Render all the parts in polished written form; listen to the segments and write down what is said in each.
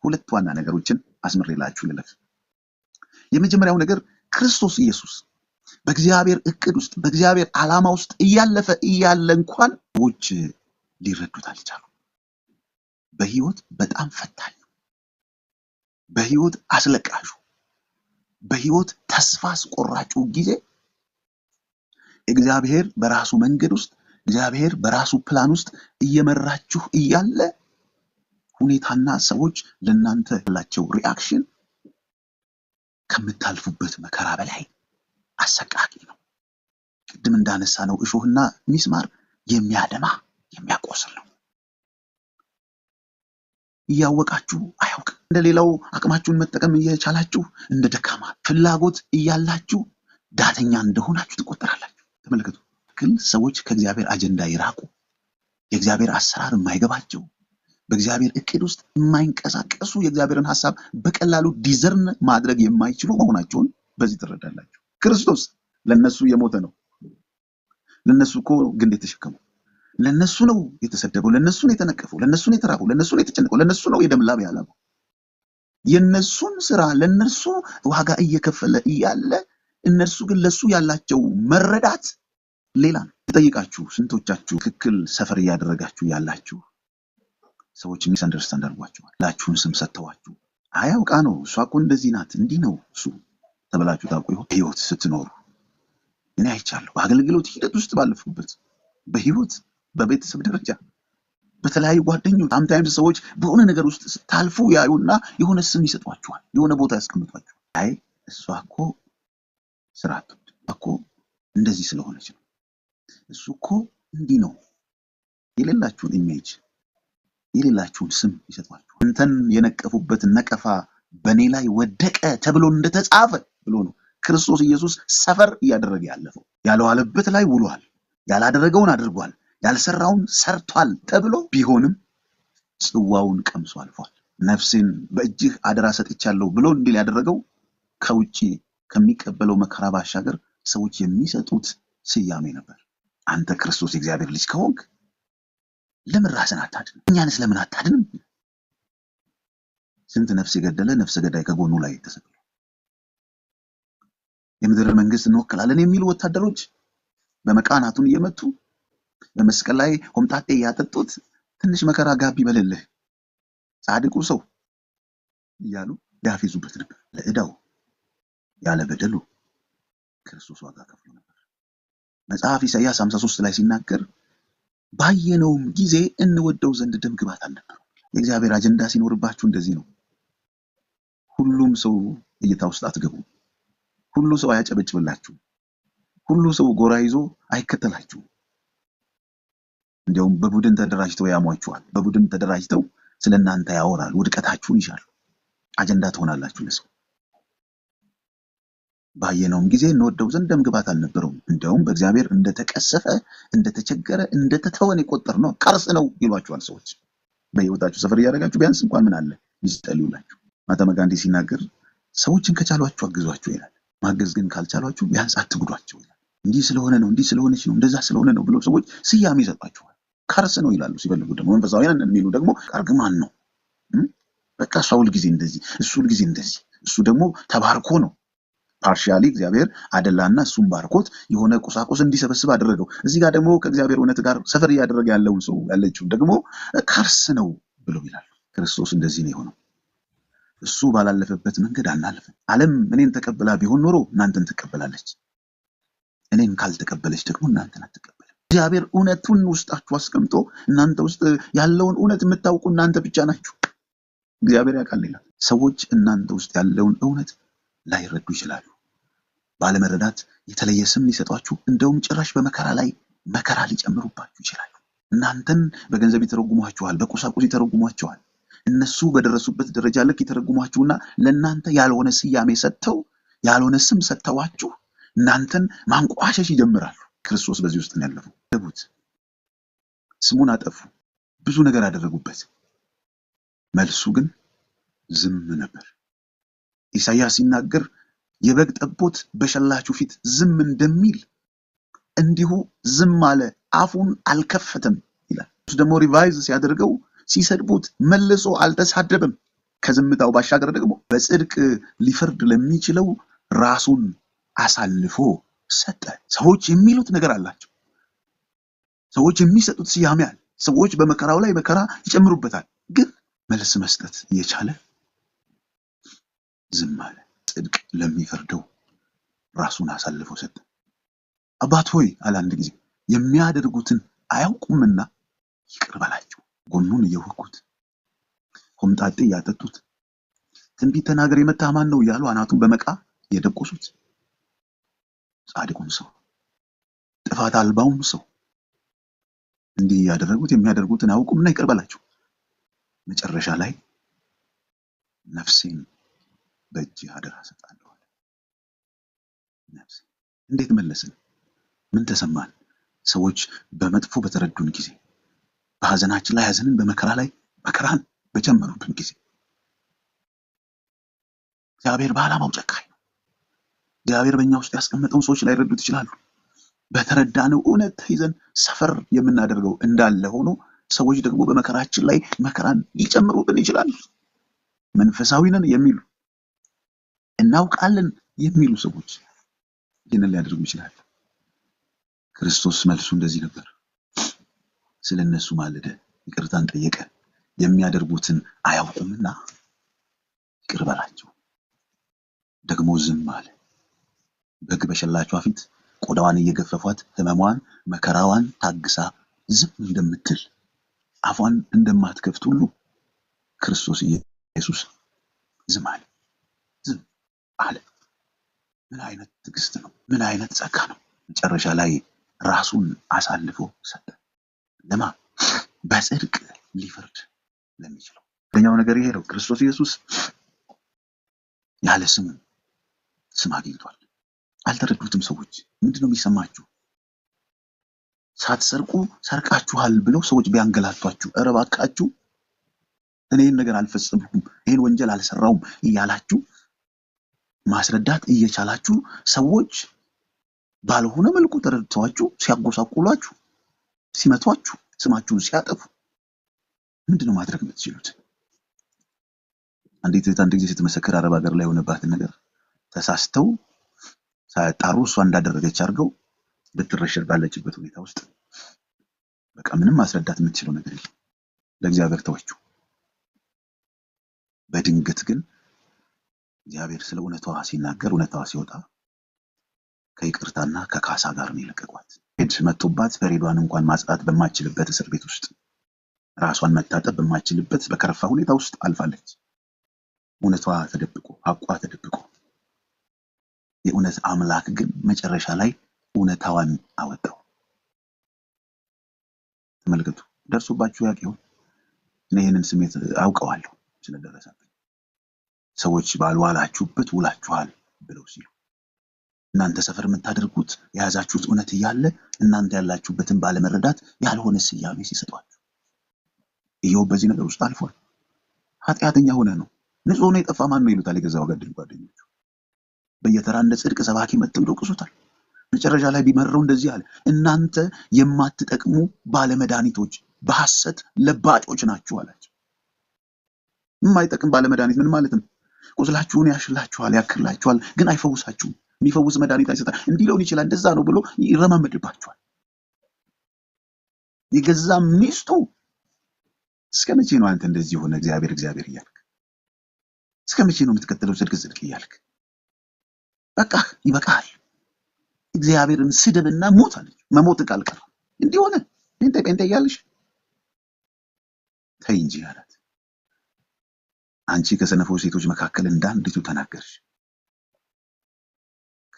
ሁለት ዋና ነገሮችን አስምሬላችሁ ልለፍ። የመጀመሪያው ነገር ክርስቶስ ኢየሱስ በእግዚአብሔር እቅድ ውስጥ በእግዚአብሔር ዓላማ ውስጥ እያለፈ እያለ እንኳን ሰዎች ሊረዱት አልቻሉም። በህይወት በጣም ፈታኝ፣ በህይወት አስለቃሹ፣ በህይወት ተስፋ አስቆራጩ ጊዜ እግዚአብሔር በራሱ መንገድ ውስጥ እግዚአብሔር በራሱ ፕላን ውስጥ እየመራችሁ እያለ ሁኔታና ሰዎች ለእናንተ ያላቸው ሪአክሽን ከምታልፉበት መከራ በላይ አሰቃቂ ነው። ቅድም እንዳነሳ ነው እሾህና ሚስማር የሚያደማ የሚያቆስል ነው። እያወቃችሁ አያውቅም። እንደሌላው አቅማችሁን መጠቀም እየቻላችሁ እንደ ደካማ ፍላጎት እያላችሁ ዳተኛ እንደሆናችሁ ትቆጠራላችሁ። ተመልከቱ። ግን ሰዎች ከእግዚአብሔር አጀንዳ ይራቁ፣ የእግዚአብሔር አሰራር የማይገባቸው፣ በእግዚአብሔር እቅድ ውስጥ የማይንቀሳቀሱ፣ የእግዚአብሔርን ሐሳብ በቀላሉ ዲዘርን ማድረግ የማይችሉ መሆናቸውን በዚህ ትረዳላችሁ። ክርስቶስ ለነሱ የሞተ ነው። ለነሱ እኮ ግንድ የተሸከመው፣ ለነሱ ነው የተሰደበው፣ ለነሱ ነው የተነቀፈው፣ ለነሱ ነው የተራበው፣ ለነሱ ነው የተጨነቀው፣ ለነሱ ነው የደም ላብ ያላበው። የነሱን ስራ ለነሱ ዋጋ እየከፈለ እያለ እነሱ ግን ለሱ ያላቸው መረዳት ሌላ ነው። ተጠይቃችሁ ስንቶቻችሁ ትክክል ሰፈር እያደረጋችሁ ያላችሁ ሰዎች ሚስ አንደርስታንድ አድርጓችኋል። ላችሁን ስም ሰጥተዋችሁ አያውቃ ነው እሷ እኮ እንደዚህ ናት እንዲህ ነው እሱ ተብላችሁ ታውቁ ይሆን? ህይወት ስትኖሩ እኔ አይቻለሁ። በአገልግሎት ሂደት ውስጥ ባለፉበት በህይወት በቤተሰብ ደረጃ በተለያዩ ጓደኞች ሳምታይምስ ሰዎች በሆነ ነገር ውስጥ ስታልፉ ያዩና የሆነ ስም ይሰጧችኋል፣ የሆነ ቦታ ያስቀምጧችኋል። አይ እሷ እኮ ስራት እኮ እንደዚህ ስለሆነች ነው፣ እሱ እኮ እንዲህ ነው። የሌላችሁን ኢሜጅ የሌላችሁን ስም ይሰጧችኋል። እንተን የነቀፉበት ነቀፋ በኔ ላይ ወደቀ ተብሎ እንደተጻፈ ብሎ ነው ክርስቶስ ኢየሱስ ሰፈር እያደረገ ያለፈው። ያልዋለበት ላይ ውሏል፣ ያላደረገውን አድርጓል፣ ያልሰራውን ሰርቷል ተብሎ ቢሆንም ጽዋውን ቀምሶ አልፏል። ነፍሴን በእጅህ አደራ ሰጥቻለሁ ብሎ እንዲል ያደረገው ከውጪ ከሚቀበለው መከራ ባሻገር ሰዎች የሚሰጡት ስያሜ ነበር። አንተ ክርስቶስ የእግዚአብሔር ልጅ ከሆንክ ለምን ራስን አታድንም? እኛንስ ለምን አታድንም? ስንት ነፍስ የገደለ ነፍሰ ገዳይ ከጎኑ ላይ ተሰቅሏል። የምድር መንግስት እንወክላለን የሚሉ ወታደሮች በመቃናቱን እየመቱ በመስቀል ላይ ሆምጣጤ ያጠጡት ትንሽ መከራ ጋቢ በለልህ ጻድቁ ሰው እያሉ ያፌዙበት ነበር። ለዕዳው ያለ በደሉ ክርስቶስ ዋጋ ከፍሎ ነበር። መጽሐፍ ኢሳይያስ 53 ላይ ሲናገር ባየነውም ጊዜ እንወደው ዘንድ ደም ግባት አልነበረው። የእግዚአብሔር አጀንዳ ሲኖርባችሁ እንደዚህ ነው። ሁሉም ሰው እይታ ውስጥ አትገቡ። ሁሉ ሰው አያጨበጭብላችሁ። ሁሉ ሰው ጎራ ይዞ አይከተላችሁ። እንዲያውም በቡድን ተደራጅተው ያሟችኋል። በቡድን ተደራጅተው ስለናንተ ያወራሉ። ውድቀታችሁን ይሻሉ። አጀንዳ ትሆናላችሁ ለሰው። ባየነውም ጊዜ እንወደው ዘንድ ደም ግባት አልነበረውም። እንዲያውም በእግዚአብሔር እንደተቀሰፈ እንደተቸገረ እንደተተወን የቆጠር ነው ካርስ ነው ይሏችኋል ሰዎች። በህይወታችሁ ሰፈር እያደረጋችሁ ቢያንስ እንኳን ምን አለ ይስጠልዩላችሁ። ማህተመ ጋንዲ ሲናገር ሰዎችን ከቻሏችሁ አግዟቸው ይላል። ማገዝ ግን ካልቻሏችሁ ቢያንስ አትጉዷቸው ይላል። እንዲህ ስለሆነ ነው፣ እንዲህ ስለሆነች ነው፣ እንደዛ ስለሆነ ነው ብለው ሰዎች ስያሜ ይሰጧችኋል። ካርስ ነው ይላሉ። ሲፈልጉ ደግሞ መንፈሳውያን የሚሉ ደግሞ አርግማን ነው። በቃ እሷ ሁልጊዜ እንደዚህ፣ እሱ ሁልጊዜ እንደዚህ፣ እሱ ደግሞ ተባርኮ ነው። ፓርሻሊ እግዚአብሔር አደላና እሱም ባርኮት የሆነ ቁሳቁስ እንዲሰበስብ አደረገው። እዚህ ጋር ደግሞ ከእግዚአብሔር እውነት ጋር ሰፈር እያደረገ ያለውን ሰው ያለችው ደግሞ ካርስ ነው ብለው ይላሉ። ክርስቶስ እንደዚህ ነው የሆነው። እሱ ባላለፈበት መንገድ አናልፍም። ዓለም እኔን ተቀበላ ቢሆን ኖሮ እናንተን ትቀበላለች። እኔን ካልተቀበለች ደግሞ እናንተን አትቀበልም። እግዚአብሔር እውነቱን ውስጣችሁ አስቀምጦ እናንተ ውስጥ ያለውን እውነት የምታውቁ እናንተ ብቻ ናችሁ። እግዚአብሔር ያውቃል ይላል። ሰዎች እናንተ ውስጥ ያለውን እውነት ላይረዱ ይችላሉ። ባለመረዳት የተለየ ስም ሊሰጧችሁ፣ እንደውም ጭራሽ በመከራ ላይ መከራ ሊጨምሩባችሁ ይችላሉ። እናንተን በገንዘብ ይተረጉሟችኋል፣ በቁሳቁስ ይተረጉሟችኋል። እነሱ በደረሱበት ደረጃ ልክ ይተረጉሟችሁና ለእናንተ ያልሆነ ስያሜ ሰጥተው ያልሆነ ስም ሰጥተዋችሁ እናንተን ማንቋሸሽ ይጀምራሉ። ክርስቶስ በዚህ ውስጥ ነው ያለፈው። ደቡት ስሙን አጠፉ፣ ብዙ ነገር አደረጉበት። መልሱ ግን ዝም ነበር። ኢሳይያስ ሲናገር የበግ ጠቦት በሸላቹ ፊት ዝም እንደሚል እንዲሁ ዝም አለ፣ አፉን አልከፈተም ይላል። ደግሞ ሪቫይዝ ሲያደርገው ሲሰድቡት መልሶ አልተሳደበም። ከዝምታው ባሻገር ደግሞ በጽድቅ ሊፈርድ ለሚችለው ራሱን አሳልፎ ሰጠ። ሰዎች የሚሉት ነገር አላቸው። ሰዎች የሚሰጡት ስያሜ አለ። ሰዎች በመከራው ላይ መከራ ይጨምሩበታል። ግን መልስ መስጠት እየቻለ ዝም አለ። ጽድቅ ለሚፈርደው ራሱን አሳልፎ ሰጠ። አባት ሆይ አለ አንድ ጊዜ የሚያደርጉትን አያውቁምና ይቅር በላቸው። ጎኑን እየወጉት ሆምጣጤ እያጠጡት ትንቢት ተናገር የመታህ ማን ነው እያሉ አናቱን በመቃ የደቆሱት ጻድቁን ሰው ጥፋት አልባውን ሰው እንዲህ ያደረጉት የሚያደርጉትን አያውቁምና ይቅር በላቸው። መጨረሻ ላይ ነፍሴን በእጅህ አደራ ሰጣለሁ አለ። ነፍሴ እንዴት መለስን? ምን ተሰማን? ሰዎች በመጥፎ በተረዱን ጊዜ፣ በሐዘናችን ላይ ሐዘንን፣ በመከራ ላይ መከራን በጨመሩብን ጊዜ እግዚአብሔር በዓላማው ጨካኝ ነው። እግዚአብሔር በእኛ ውስጥ ያስቀመጠውን ሰዎች ላይረዱት ይችላሉ። በተረዳነው እውነት ተይዘን ሰፈር የምናደርገው እንዳለ ሆኖ ሰዎች ደግሞ በመከራችን ላይ መከራን ሊጨምሩብን ይችላሉ። መንፈሳዊ ነን የሚሉ እናውቃለን የሚሉ ሰዎች ይህንን ሊያደርጉ ይችላሉ። ክርስቶስ መልሱ እንደዚህ ነበር። ስለ እነሱ ማለደ፣ ይቅርታን ጠየቀ። የሚያደርጉትን አያውቁምና ይቅር በላቸው። ደግሞ ዝም አለ። በግ በሸላቿ ፊት ቆዳዋን እየገፈፏት ህመሟን መከራዋን ታግሳ ዝም እንደምትል አፏን እንደማትከፍት ሁሉ ክርስቶስ ኢየሱስ ዝም አለ። ዝም አለ። ምን አይነት ትዕግስት ነው! ምን አይነት ጸጋ ነው! መጨረሻ ላይ ራሱን አሳልፎ ሰጠ። ለማ በጽድቅ ሊፈርድ ለሚችለው። አንደኛው ነገር ይሄ ነው። ክርስቶስ ኢየሱስ ያለ ስሙ ስም አግኝቷል። አልተረዱትም ሰዎች። ምንድነው የሚሰማችሁ? ሳትሰርቁ ሰርቃችኋል ብለው ሰዎች ቢያንገላቷችሁ፣ ኧረ እባካችሁ እኔ ይህን ነገር አልፈጸምኩም፣ ይህን ወንጀል አልሰራውም እያላችሁ ማስረዳት እየቻላችሁ ሰዎች ባልሆነ መልኩ ተረድተዋችሁ ሲያጎሳቁሏችሁ፣ ሲመቷችሁ፣ ስማችሁን ሲያጠፉ ምንድነው ማድረግ የምትችሉት? አንዲት እህት አንድ ጊዜ ስትመሰክር አረብ ሀገር ላይ የሆነባትን ነገር ተሳስተው ሳያጣሩ እሷ እንዳደረገች አድርገው ልትረሸር ባለችበት ሁኔታ ውስጥ በቃ ምንም ማስረዳት የምትችለው ነገር የለም። ለእግዚአብሔር ተወችው። በድንገት ግን እግዚአብሔር ስለ እውነቷ ሲናገር፣ እውነቷ ሲወጣ ከይቅርታና ከካሳ ጋር ነው የለቀቋት። ሄድ መጥቶባት ፈሪዷን እንኳን ማጽዳት በማችልበት እስር ቤት ውስጥ ራሷን መታጠብ በማችልበት በከረፋ ሁኔታ ውስጥ አልፋለች። እውነቷ ተደብቆ ሐቋ ተደብቆ የእውነት አምላክ ግን መጨረሻ ላይ እውነታዋን አወጣው። ተመልከቱ። ደርሶባችሁ ያውቅ ይሆን? እኔ ይህንን ስሜት አውቀዋለሁ ስለደረሰብኝ። ሰዎች ባልዋላችሁበት ውላችኋል ብለው ሲሉ እናንተ ሰፈር የምታደርጉት የያዛችሁት እውነት እያለ እናንተ ያላችሁበትን ባለመረዳት ያልሆነ ስያሜ ሲሰጧችሁ፣ ኢዮብ በዚህ ነገር ውስጥ አልፏል። ኃጢአተኛ ሆነ ነው ንጹህ ነው የጠፋ ማን ነው ይሉታል የገዛ ጓደኞቹ። በየተራ እንደ ጽድቅ ሰባኪ መጥተው ይወቅሱታል። መጨረሻ ላይ ቢመረው እንደዚህ አለ፣ እናንተ የማትጠቅሙ ባለመድኃኒቶች በሐሰት ለባጮች ናችሁ አላቸው። የማይጠቅም ባለመድኃኒት ምን ማለት ነው? ቁስላችሁን ያሽላችኋል፣ ያክላችኋል፣ ግን አይፈውሳችሁም። የሚፈውስ መድኃኒት አይሰጣል። እንዲህ ሊሆን ይችላል፣ እንደዛ ነው ብሎ ይረማመድባችኋል። የገዛ ሚስቱ እስከ መቼ ነው አንተ እንደዚህ ሆነ እግዚአብሔር እግዚአብሔር እያልክ? እስከ መቼ ነው የምትከተለው ጽድቅ ጽድቅ እያልክ? በቃ ይበቃል። እግዚአብሔርን ስደብና ሞት አለች። መሞት ካልቀረ እንዲህ ሆነ ጴንጤ እያልሽ ተይ እንጂ አላት። አንቺ ከሰነፎች ሴቶች መካከል እንዳንዲቱ ተናገርሽ።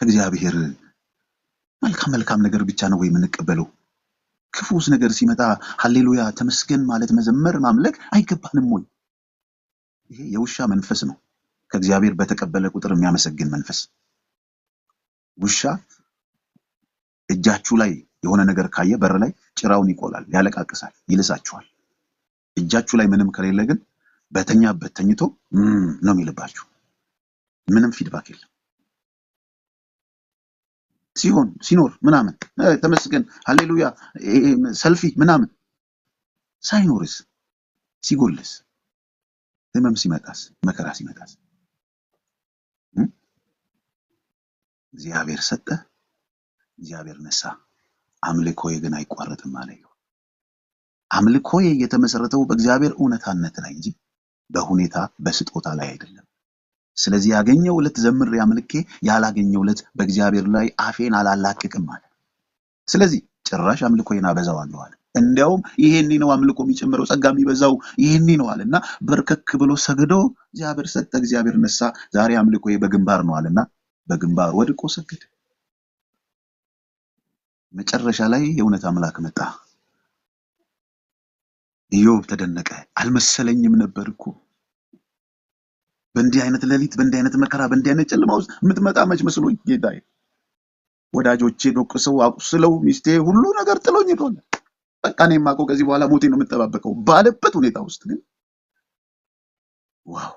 ከእግዚአብሔር መልካም ነገር ብቻ ነው ወይ የምንቀበለው? ክፉስ ነገር ሲመጣ ሃሌሉያ ተመስገን ማለት መዘመር ማምለክ አይገባንም ወይ? ይሄ የውሻ መንፈስ ነው። ከእግዚአብሔር በተቀበለ ቁጥር የሚያመሰግን መንፈስ። ውሻ እጃችሁ ላይ የሆነ ነገር ካየ በር ላይ ጭራውን ይቆላል፣ ያለቃቅሳል፣ ይልሳችኋል። እጃችሁ ላይ ምንም ከሌለ ግን በተኛበት ተኝቶ ነው የሚልባችሁ። ምንም ፊድባክ የለም። ሲኖር ምናምን ተመስገን ሃሌሉያ ሰልፊ ምናምን ሳይኖርስ ሲጎልስ ህመም ሲመጣስ፣ መከራ ሲመጣስ እግዚአብሔር ሰጠ፣ እግዚአብሔር ነሳ፣ አምልኮዬ ግን አይቋረጥም አለ። አምልኮዬ የተመሰረተው በእግዚአብሔር እውነታነት ላይ እንጂ በሁኔታ በስጦታ ላይ አይደለም። ስለዚህ ያገኘው ዕለት ዘምሬ አምልኬ ያላገኘው ዕለት በእግዚአብሔር ላይ አፌን አላላቅቅም አለ። ስለዚህ ጭራሽ አምልኮዬን አበዛዋለሁ አለ። እንዲያውም ይሄኔ ነው አምልኮ የሚጨምረው ጸጋ የሚበዛው ይሄኔ ነው አለና በርከክ ብሎ ሰግዶ እግዚአብሔር ሰጠ፣ እግዚአብሔር ነሳ፣ ዛሬ አምልኮዬ በግንባር ነው አለና በግንባር ወድቆ ሰገደ። መጨረሻ ላይ የእውነት አምላክ መጣ። ኢዮብ ተደነቀ። አልመሰለኝም ነበር እኮ በእንዲህ አይነት ሌሊት፣ በእንዲህ አይነት መከራ፣ በእንዲህ አይነት ጨለማ ውስጥ የምትመጣ መች መስሎኝ ጌታዬ። ወዳጆቼ ዶቅሰው አቁስለው ሚስቴ ሁሉ ነገር ጥሎኝ ሄዷል። በቃ እኔ የማውቀው ከዚህ በኋላ ሞቴ ነው የምጠባበቀው ባለበት ሁኔታ ውስጥ ግን ዋው!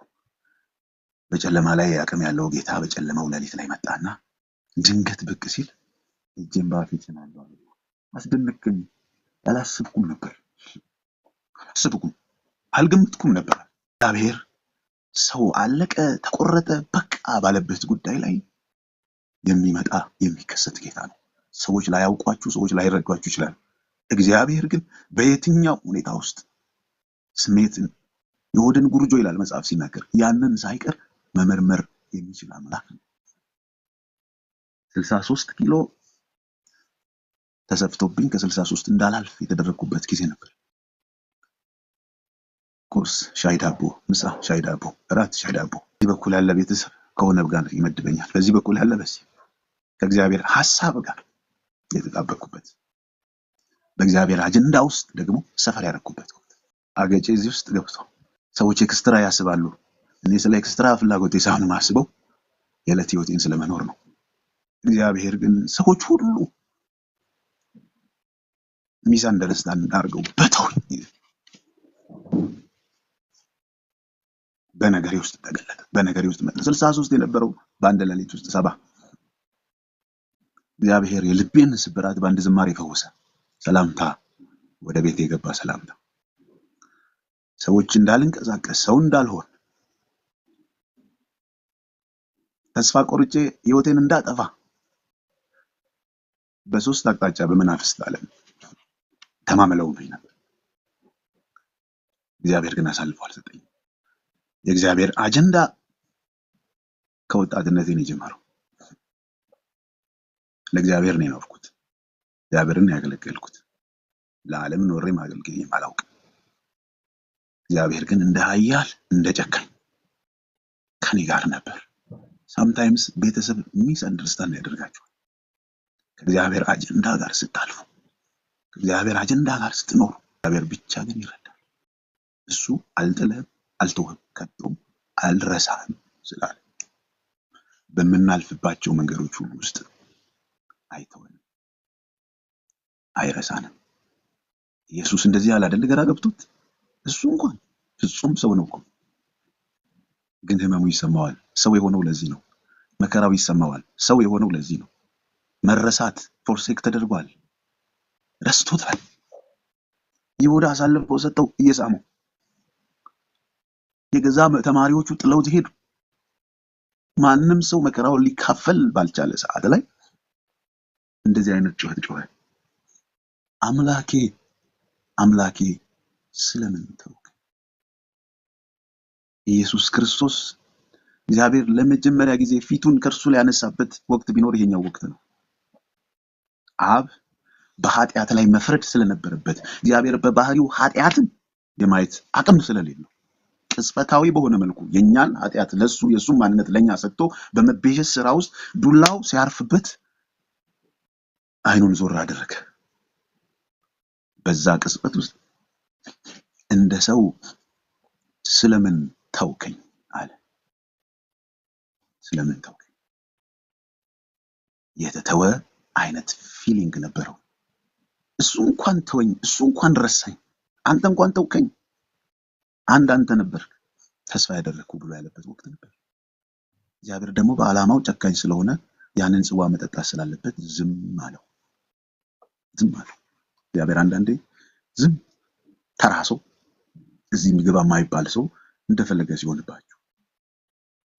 በጨለማ ላይ አቅም ያለው ጌታ በጨለማው ሌሊት ላይ መጣና ድንገት ብቅ ሲል እጄን በአፌ ጭናለሁ አለ። አስደነቀኝ። አላሰብኩም ነበር፣ አልገመትኩም ነበር። እግዚአብሔር ሰው አለቀ ተቆረጠ በቃ ባለበት ጉዳይ ላይ የሚመጣ የሚከሰት ጌታ ነው። ሰዎች ላያውቋችሁ፣ ሰዎች ላይረዷችሁ ይችላል። እግዚአብሔር ግን በየትኛው ሁኔታ ውስጥ ስሜትን የሆድን ጉርጆ ይላል መጽሐፍ ሲናገር ያንን ሳይቀር መመርመር የሚችል አምላክ ነው። 63 ኪሎ ተሰፍቶብኝ ከ63 እንዳላልፍ የተደረኩበት ጊዜ ነበር። ቁርስ ሻይ ዳቦ፣ ምሳ ሻይ ዳቦ፣ እራት ሻይ ዳቦ። በዚህ በኩል ያለ ቤተሰብ ከሆነ ጋር ይመድበኛል፣ በዚህ በኩል ያለ በዚህ ከእግዚአብሔር ሐሳብ ጋር የተጣበቅኩበት በእግዚአብሔር አጀንዳ ውስጥ ደግሞ ሰፈር ያደረኩበት ወቅት አገጬ እዚህ ውስጥ ገብቶ ሰዎች ኤክስትራ ያስባሉ። እኔ ስለ ኤክስትራ ፍላጎቴ ሳይሆን ማስበው የዕለት ህይወቴን ስለመኖር ነው። እግዚአብሔር ግን ሰዎች ሁሉ ሚስ አንደርስታንድ አድርገው በተውኝ በነገሬ ውስጥ ተገለጠ። በነገሬ ውስጥ መጣ። 63 የነበረው በአንድ ሌሊት ውስጥ 70 እግዚአብሔር የልቤን ስብራት በአንድ ዝማሬ ፈወሰ። ሰላምታ ወደ ቤት የገባ ሰላምታ ሰዎች እንዳልንቀሳቀስ ሰው እንዳልሆን ተስፋ ቆርጬ ህይወቴን እንዳጠፋ በሶስት አቅጣጫ በመናፍስት ዓለም ተማምለውብኝ ነበር። እግዚአብሔር ግን አሳልፎ አልሰጠኝም። የእግዚአብሔር አጀንዳ ከወጣትነቴ ነው የጀመረው። ለእግዚአብሔር ነው የኖርኩት፣ እግዚአብሔርን ያገለገልኩት። ለዓለም ኖሬም አገልግዬም አላውቅም። እግዚአብሔር ግን እንደ ኃያል እንደ ጨካኝ ከኔ ጋር ነበር። ሳምታይምስ ቤተሰብ ሚስ አንደርስታንድ ያደርጋቸዋል። ከእግዚአብሔር አጀንዳ ጋር ስታልፉ፣ ከእግዚአብሔር አጀንዳ ጋር ስትኖሩ እግዚአብሔር ብቻ ግን ይረዳል። እሱ አልጥልህም፣ አልተውህም፣ ከቶም አልረሳህም ስላለ በምናልፍባቸው መንገዶች ሁሉ ውስጥ አይተወንም፣ አይረሳንም። ኢየሱስ እንደዚህ ያለ አይደል ግራ ገብቶት እሱ እንኳን ፍጹም ሰው ነው እኮ ግን ህመሙ ይሰማዋል። ሰው የሆነው ለዚህ ነው። መከራው ይሰማዋል። ሰው የሆነው ለዚህ ነው። መረሳት ፎርሴክ ተደርጓል። ረስቶታል። ይሁዳ አሳልፎ ሰጠው እየሳመው። የገዛ ተማሪዎቹ ጥለውት ሄዱ። ማንም ሰው መከራውን ሊካፈል ባልቻለ ሰዓት ላይ እንደዚህ አይነት ጩኸት ጮኸ። አምላኬ አምላኬ ስለምን ተውክ? ኢየሱስ ክርስቶስ እግዚአብሔር ለመጀመሪያ ጊዜ ፊቱን ከእርሱ ላይ ያነሳበት ወቅት ቢኖር ይሄኛው ወቅት ነው። አብ በኃጢአት ላይ መፍረድ ስለነበረበት እግዚአብሔር በባህሪው ኃጢአትን የማየት አቅም ስለሌለው ቅጽበታዊ በሆነ መልኩ የኛን ኃጢአት ለሱ የሱ ማንነት ለኛ ሰጥቶ በመቤዠት ስራ ውስጥ ዱላው ሲያርፍበት አይኑን ዞር አደረገ። በዛ ቅጽበት ውስጥ እንደ ሰው ስለምን ተውከኝ አለ። ስለምን ተውከኝ? የተተወ አይነት ፊሊንግ ነበረው። እሱ እንኳን ተወኝ፣ እሱ እንኳን ረሳኝ፣ አንተ እንኳን ተውከኝ፣ አንተ ነበርክ ተስፋ ያደረኩ ብሎ ያለበት ወቅት ነበር። እግዚአብሔር ደግሞ በዓላማው ጨካኝ ስለሆነ ያንን ጽዋ መጠጣት ስላለበት ዝም አለው። እግዚአብሔር አንዳንዴ ዝም ተራሶ እዚህ ምግብ የማይባል ሰው እንደፈለገ ሲሆንባችሁ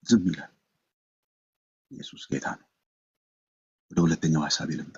ዝም ይላል። ኢየሱስ ጌታ ነው። ወደ ሁለተኛው ሐሳብ ልምጣ።